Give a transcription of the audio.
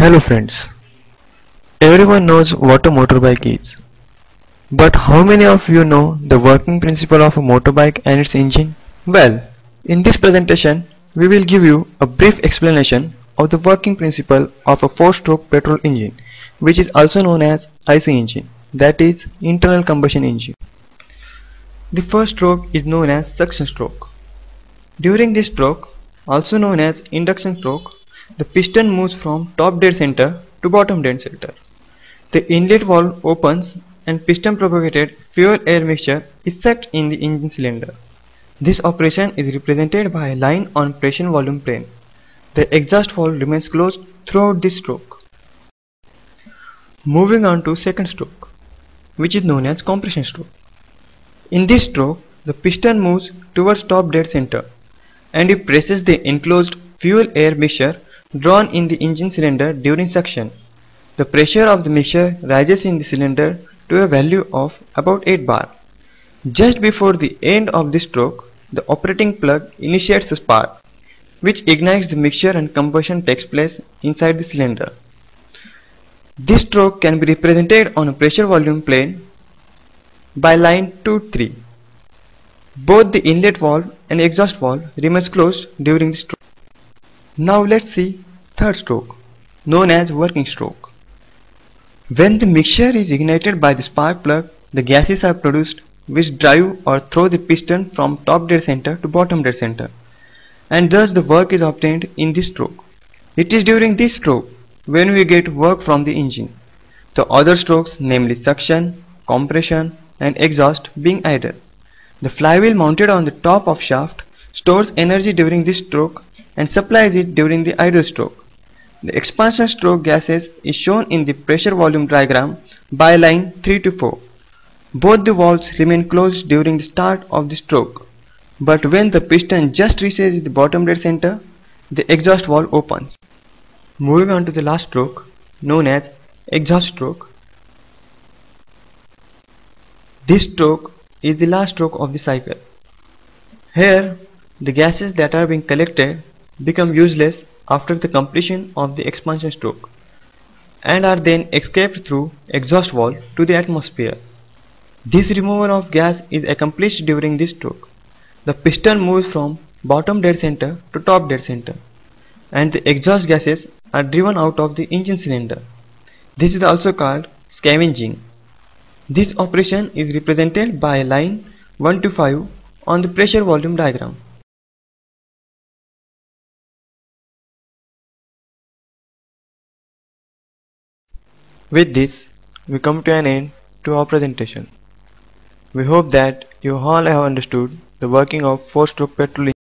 Hello friends, everyone knows what a motorbike is. But how many of you know the working principle of a motorbike and its engine? Well, in this presentation, we will give you a brief explanation of the working principle of a 4-stroke petrol engine, which is also known as IC engine, that is internal combustion engine. The first stroke is known as suction stroke. During this stroke, also known as induction stroke, the piston moves from top dead center to bottom dead center. The inlet valve opens and piston propagated fuel-air mixture is sucked in the engine cylinder. This operation is represented by a line on pressure-volume plane. The exhaust valve remains closed throughout this stroke. Moving on to second stroke, which is known as compression stroke. In this stroke, the piston moves towards top dead center and it presses the enclosed fuel-air mixture drawn in the engine cylinder during suction. The pressure of the mixture rises in the cylinder to a value of about 8 bar. Just before the end of the stroke, the operating plug initiates a spark, which ignites the mixture and combustion takes place inside the cylinder. This stroke can be represented on a pressure volume plane by line 2-3. Both the inlet valve and exhaust valve remains closed during the stroke. Now let's see third stroke, known as working stroke. When the mixture is ignited by the spark plug, the gases are produced which drive or throw the piston from top dead center to bottom dead center, and thus the work is obtained in this stroke. It is during this stroke when we get work from the engine. The other strokes, namely suction, compression and exhaust, being idle. The flywheel mounted on the top of shaft stores energy during this stroke and supplies it during the idle stroke. The expansion stroke gases is shown in the pressure volume diagram by line 3-4. Both the valves remain closed during the start of the stroke, but when the piston just reaches the bottom dead center, the exhaust valve opens. Moving on to the last stroke, known as exhaust stroke. This stroke is the last stroke of the cycle. Here, the gases that are being collected become useless after the completion of the expansion stroke and are then escaped through exhaust valve to the atmosphere. This removal of gas is accomplished during this stroke. The piston moves from bottom dead center to top dead center and the exhaust gases are driven out of the engine cylinder. This is also called scavenging. This operation is represented by a line 1-5 on the pressure volume diagram. With this, we come to an end to our presentation. We hope that you all have understood the working of 4-stroke petrol engine.